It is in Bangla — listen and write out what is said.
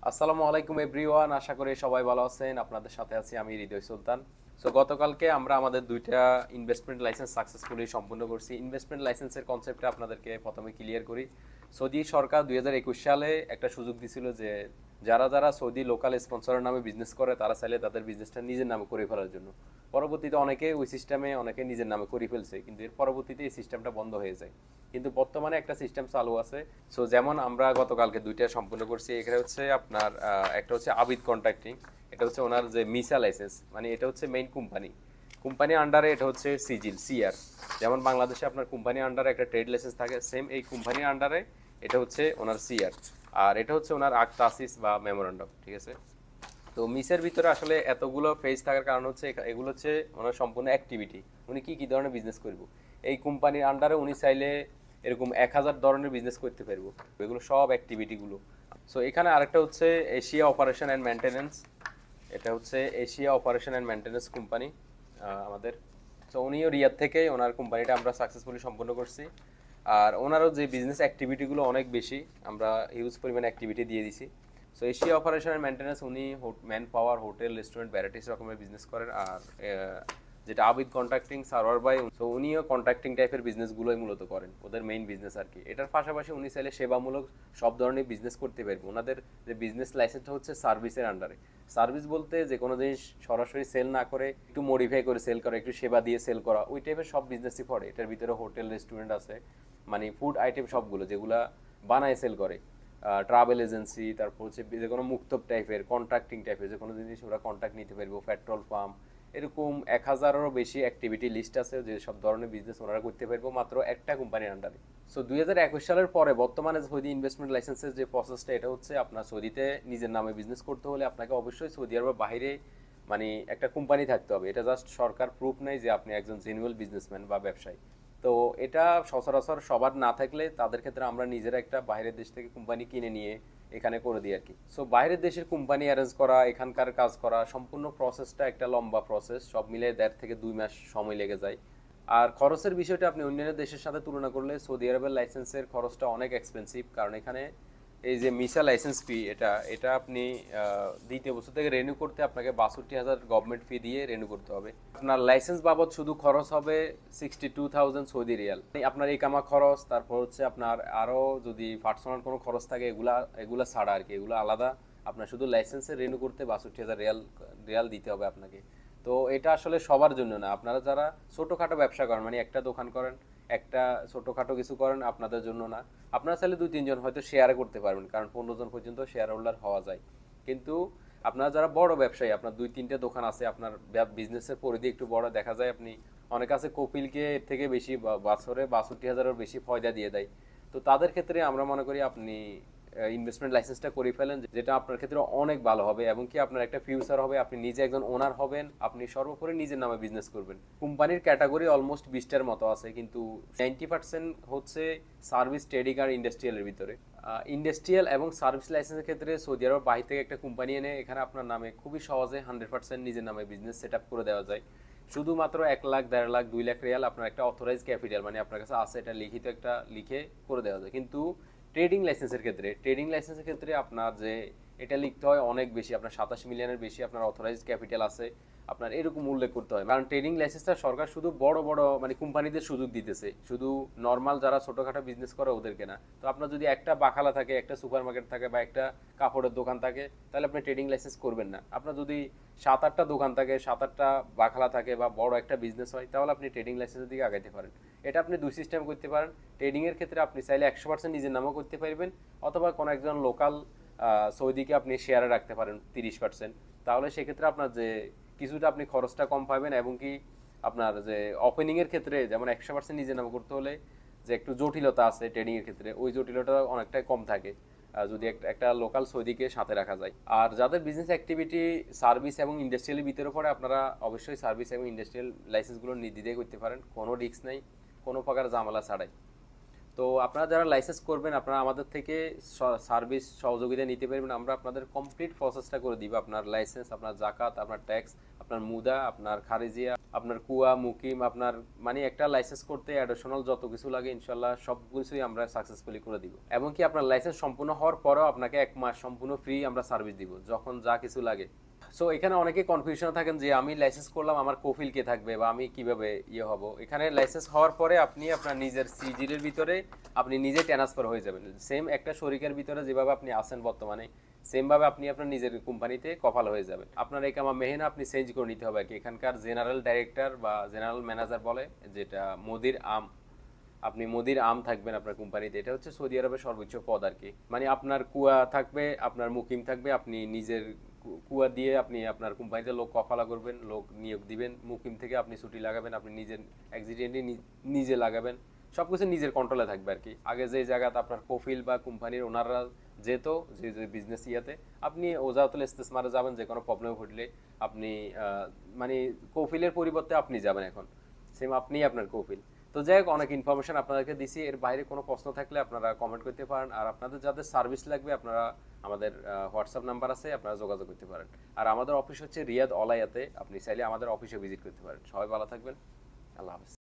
আসসালামু আলাইকুম এভরিওয়ান, আশা করি সবাই ভালো আছেন। আপনাদের সাথে আছি আমি হৃদয় সুলতান। সো গতকালকে আমরা আমাদের দুইটা ইনভেস্টমেন্ট লাইসেন্স সাকসেসফুলি সম্পূর্ণ করছি। ইনভেস্টমেন্ট লাইসেন্সের কনসেপ্টটা আপনাদেরকে প্রথমে ক্লিয়ার করি। সৌদি সরকার 2021 সালে একটা সুযোগ দিছিল যে যারা যারা সৌদি লোকাল স্পন্সরের নামে বিজনেস করে তারা চাইলে তাদের বিজনেসটা নিজের নামে করে ফেলার জন্য। পরবর্তীতে অনেকে ওই সিস্টেমে অনেকে নিজের নামে করে ফেলছে, কিন্তু এর পরবর্তীতে এই সিস্টেমটা বন্ধ হয়ে যায়। কিন্তু বর্তমানে একটা সিস্টেম চালু আছে। সো যেমন আমরা গতকালকে দুইটা সম্পূর্ণ করছি। এখানে হচ্ছে আপনার একটা হচ্ছে আবিদ কন্ট্রাক্টিং। এটা হচ্ছে ওনার যে মিসা লাইসেন্স, মানে এটা হচ্ছে মেইন কোম্পানি কোম্পানি আন্ডারে। এটা হচ্ছে সিজিল সিআর। যেমন বাংলাদেশে আপনার কোম্পানি আন্ডারে একটা ট্রেড লাইসেন্স থাকে, সেম এই কোম্পানি আন্ডারে এটা হচ্ছে ওনার সিআর। আর এটা হচ্ছে ওনার আক তাসিস বা মেমোরান্ডাম, ঠিক আছে। তো মিসের ভিতরে আসলে এতগুলো ফেজ থাকার কারণ হচ্ছে এগুলো হচ্ছে ওনার সম্পূর্ণ অ্যাক্টিভিটি। উনি কি কি ধরনের বিজনেস করব, এই কোম্পানির আন্ডারে উনি চাইলে এরকম 1000 ধরনের বিজনেস করতে পারবো। এগুলো সব অ্যাক্টিভিটিগুলো। সো এখানে আরেকটা হচ্ছে এশিয়া অপারেশন অ্যান্ড মেনটেন্যান্স। এটা হচ্ছে Asia operation and maintenance company আমাদের। সো উনিও রিয়াদ থেকে ওনার কোম্পানিটা আমরা সাকসেসফুলি সম্পন্ন করছি। আর ওনারও যে বিজনেস অ্যাক্টিভিটিগুলো অনেক বেশি, আমরা হিউজ পরিমাণ অ্যাক্টিভিটি দিয়ে দিছি। So Asia operation and maintenance উনি man power, hotel, restaurant, varieties রকমের বিজনেস করেন। আর যেটা আবিদ কন্ট্রাক্টিং সার্ভার বাই, সো উনিও কন্ট্রাক্টিং টাইপের বিজনেসগুলোই মূলত করেন, ওদের মেইন বিজনেস আর কি। এটার পাশাপাশি উনি চাইলে সেবামূলক সব ধরনের বিজনেস করতে পারবে। ওনাদের যে বিজনেস লাইসেন্সটা হচ্ছে সার্ভিসের আন্ডারে। সার্ভিস বলতে যে কোনো জিনিস সরাসরি সেল না করে একটু মডিফাই করে সেল করা, একটু সেবা দিয়ে সেল করা, ওই টাইপের সব বিজনেসই পড়ে এটার ভিতরে। হোটেল, রেস্টুরেন্ট আছে, মানে ফুড আইটেম সবগুলো যেগুলা বানায় সেল করে। ট্রাভেল এজেন্সি, তারপর হচ্ছে যে কোনো মুক্তব টাইপের কন্ট্রাক্টিং টাইপের যে কোনো জিনিস ওরা কন্ট্রাক্ট নিতে পারবো, পেট্রোল পাম্প, এরকম 1000-এরও বেশি অ্যাক্টিভিটি লিস্ট আছে যে সব ধরনের বিজনেস ওনারা করতে পারবো মাত্র একটা কোম্পানির আন্ডারে। সো 2021 সালের পরে বর্তমানে সৌদি ইনভেস্টমেন্ট লাইসেন্সের যে প্রসেসটা, এটা হচ্ছে আপনার সৌদিতে নিজের নামে বিজনেস করতে হলে আপনাকে অবশ্যই সৌদি আরবের বাইরে মানে একটা কোম্পানি থাকতে হবে। এটা জাস্ট সরকার প্রুফ নেই যে আপনি একজন জেনুয়েল বিজনেসম্যান বা ব্যবসায়ী। তো এটা সচরাচর সবার না থাকলে তাদের ক্ষেত্রে আমরা নিজেরা একটা বাইরের দেশ থেকে কোম্পানি কিনে নিয়ে এখানে করে দিই আর কি। সো বাইরের দেশের কোম্পানি অ্যারেঞ্জ করা, এখানকার কাজ করা, সম্পূর্ণ প্রসেসটা একটা লম্বা প্রসেস। সব মিলে 1.5 থেকে 2 মাস সময় লেগে যায়। আর খরচের বিষয়টা আপনি অন্যান্য দেশের সাথে তুলনা করলে সৌদি আরবের লাইসেন্সের খরচটা অনেক এক্সপেন্সিভ, কারণ এখানে এই যে মিসা লাইসেন্স ফি, এটা এটা আপনি দ্বিতীয় বছর থেকে রেনিউ করতে আপনাকে 62,000 গভর্নমেন্ট ফি দিয়ে রেনিউ করতে হবে। আপনার লাইসেন্স বাবদ শুধু খরচ হবে 62,000 সৌদি রিয়াল। আপনার ইকামা খরচ, তারপর হচ্ছে আপনার আরও যদি পার্সোনাল কোনো খরচ থাকে এগুলা এগুলা ছাড়া আর কি, এগুলো আলাদা। আপনার শুধু লাইসেন্সে রেনিউ করতে 62,000 রিয়াল রিয়াল দিতে হবে আপনাকে। তো এটা আসলে সবার জন্য না। আপনারা যারা ছোটোখাটো ব্যবসা করেন, মানে একটা দোকান করেন, একটা ছোটোখাটো কিছু করেন, আপনাদের জন্য না। আপনারা চাইলে 2-3 জন হয়তো শেয়ারে করতে পারবেন, কারণ 15 জন পর্যন্ত শেয়ার হোল্ডার হওয়া যায়। কিন্তু আপনারা যারা বড় ব্যবসায়ী, আপনার 2-3টে দোকান আছে, আপনার বিজনেসের পরিধি একটু বড়, দেখা যায় আপনি অনেক আছে কপিলকে এর থেকে বেশি বছরে 62,000-এর বেশি ফয়দা দিয়ে দেয়। তো তাদের ক্ষেত্রে আমরা মনে করি আপনি ইনভেস্টমেন্ট লাইসেন্সটা করে ফেলেন, যেটা আপনার ক্ষেত্রে অনেক ভালো হবে এবং কি আপনার একটা ফিউচার হবে। আপনি নিজে একজন ওনার হবেন, আপনি সর্বোপরি নিজের নামে বিজনেস করবেন। কোম্পানির ক্যাটাগরি অলমোস্ট 20টার মতো আছে, কিন্তু 90% হচ্ছে সার্ভিস, ট্রেডিং আর ইন্ডাস্ট্রিয়ালের ভিতরে। ইন্ডাস্ট্রিয়াল এবং সার্ভিস লাইসেন্সের ক্ষেত্রে সৌদি আরব বাহির থেকে একটা কোম্পানি এনে এখানে আপনার নামে খুবই সহজে 100% নিজের নামে বিজনেস সেট আপ করে দেওয়া যায়। শুধুমাত্র 1 লাখ, 1.5 লাখ, 2 লাখ রিয়াল আপনার একটা অথরাইজ ক্যাপিটাল, মানে আপনার কাছে আছে, এটা লিখিত একটা লিখে করে দেওয়া যায়। কিন্তু ট্রেডিং লাইসেন্সের ক্ষেত্রে আপনার যে এটা লিখতে হয় অনেক বেশি, আপনার 27 মিলিয়নের বেশি আপনার অথরাইজ ক্যাপিটাল আছে, আপনার এরকম উল্লেখ করতে হয়। কারণ ট্রেডিং লাইসেন্সটা সরকার শুধু বড় বড় মানে কোম্পানিদের সুযোগ দিতেছে, শুধু নর্মাল যারা ছোটখাটো বিজনেস করে ওদেরকে না। তো আপনার যদি একটা বাখালা থাকে, একটা সুপার মার্কেট থাকে বা একটা কাপড়ের দোকান থাকে, তাহলে আপনি ট্রেডিং লাইসেন্স করবেন না। আপনার যদি 7-8টা দোকান থাকে, 7-8টা বাখালা থাকে বা বড় একটা বিজনেস হয়, তাহলে আপনি ট্রেডিং লাইসেন্সের দিকে আগাইতে পারেন। এটা আপনি দুই সিস্টেম করতে পারেন। ট্রেডিং এর ক্ষেত্রে আপনি চাইলে 100% নিজের নামও করতে পারবেন, অথবা কোনো একজন লোকাল সৌদিকে আপনি শেয়ারে রাখতে পারেন 30%। তাহলে সেক্ষেত্রে আপনার যে কিছুটা আপনি খরচটা কম পাবেন, এবং কি আপনার যে ওপেনিং এর ক্ষেত্রে যেমন 100% নিজের নামে করতে হলে যে একটু জটিলতা আছে ট্রেডিং এর ক্ষেত্রে, ওই জটিলতা অনেকটাই কম থাকে যদি একটা লোকাল সৌদিকে সাথে রাখা যায়। আর যাদের বিজনেস অ্যাক্টিভিটি সার্ভিস এবং ইন্ডাস্ট্রিয়ালের ভিতরে পড়ে, আপনারা অবশ্যই সার্ভিস এবং ইন্ডাস্ট্রিয়াল লাইসেন্সগুলো নির্দ্বিধায় করতে পারেন, কোনো রিস্ক নেই, কোনো প্রকার ঝামেলা ছাড়াই। তো আপনারা যারা লাইসেন্স করবেন আপনারা আমাদের থেকে সার্ভিস সহযোগিতা নিতে পারবেন। আমরা আপনাদের কমপ্লিট প্রসেসটা করে দিব, আপনার লাইসেন্স, আপনার জাকাত, আপনার ট্যাক্স, আপনার মুদা, আপনার খারিজিয়া, আপনার কুয়া মুকিম, আপনার মানে একটা লাইসেন্স করতে অ্যাডিশনাল যত কিছু লাগে ইনশাল্লাহ সব কিছুই আমরা সাকসেসফুলি করে দিব। এমনকি আপনার লাইসেন্স সম্পূর্ণ হওয়ার পরেও আপনাকে 1 মাস সম্পূর্ণ ফ্রি আমরা সার্ভিস দিব যখন যা কিছু লাগে। সো এখানে অনেকে কনফিউশনে থাকেন যে আমি লাইসেন্স করলাম, আমার কফিল কে থাকবে বা আমি কিভাবে হব। এখানে লাইসেন্স হওয়ার পরে আপনি আপনার নিজের সিজির ভিতরে আপনি নিজে ট্রান্সফার হয়ে যাবেন। সেম একটা শরিকের ভিতরে যেভাবে আপনি আছেন বর্তমানে, সেম ভাবে আপনি আপনার নিজের কোম্পানিতে কপাল হয়ে যাবেন। আপনার একামা মেহেনা আপনি চেঞ্জ করে নিতে হবে আর কি। এখানকার জেনারেল ডাইরেক্টর বা জেনারেল ম্যানেজার বলে, যেটা মোদির আম, আপনি মোদির আম থাকবেন আপনার কোম্পানিতে। এটা হচ্ছে সৌদি আরবের সর্বোচ্চ পদ আর কি। মানে আপনার কুয়া থাকবে, আপনার মুকিম থাকবে, আপনি নিজের কুয়া দিয়ে আপনি আপনার কোম্পানিতে লোক কফালা করবেন, লোক নিয়োগ দিবেন। মুকিম থেকে আপনি ছুটি লাগাবেন, আপনি নিজের অ্যাক্সিডেন্টলি নিজে লাগাবেন। সবকিছু নিজের কন্ট্রোলে থাকবে আর কি। আগে যে জায়গাতে আপনার কফিল বা কোম্পানির ওনাররা যেত, যে যে বিজনেস ইয়াতে, আপনি ওজাতুল ইস্তেসমারে যাবেন যে কোনো প্রবলেম ঘটলে, আপনি মানে কফিলের পরিবর্তে আপনি যাবেন এখন, সেম আপনিই আপনার কফিল। তো যাই হোক, অনেক ইনফরমেশন আপনাদেরকে দিছি। এর বাইরে কোনো প্রশ্ন থাকলে আপনারা কমেন্ট করতে পারেন। আর আপনাদের যাদের সার্ভিস লাগবে আপনারা আমাদের হোয়াটসঅ্যাপ নাম্বার আছে, আপনারা যোগাযোগ করতে পারেন। আর আমাদের অফিস হচ্ছে রিয়াদ অলাইয়াতে, আপনি চাইলে আমাদের অফিসে ভিজিট করতে পারেন। সবাই ভালো থাকবেন, আল্লাহ হাফেজ।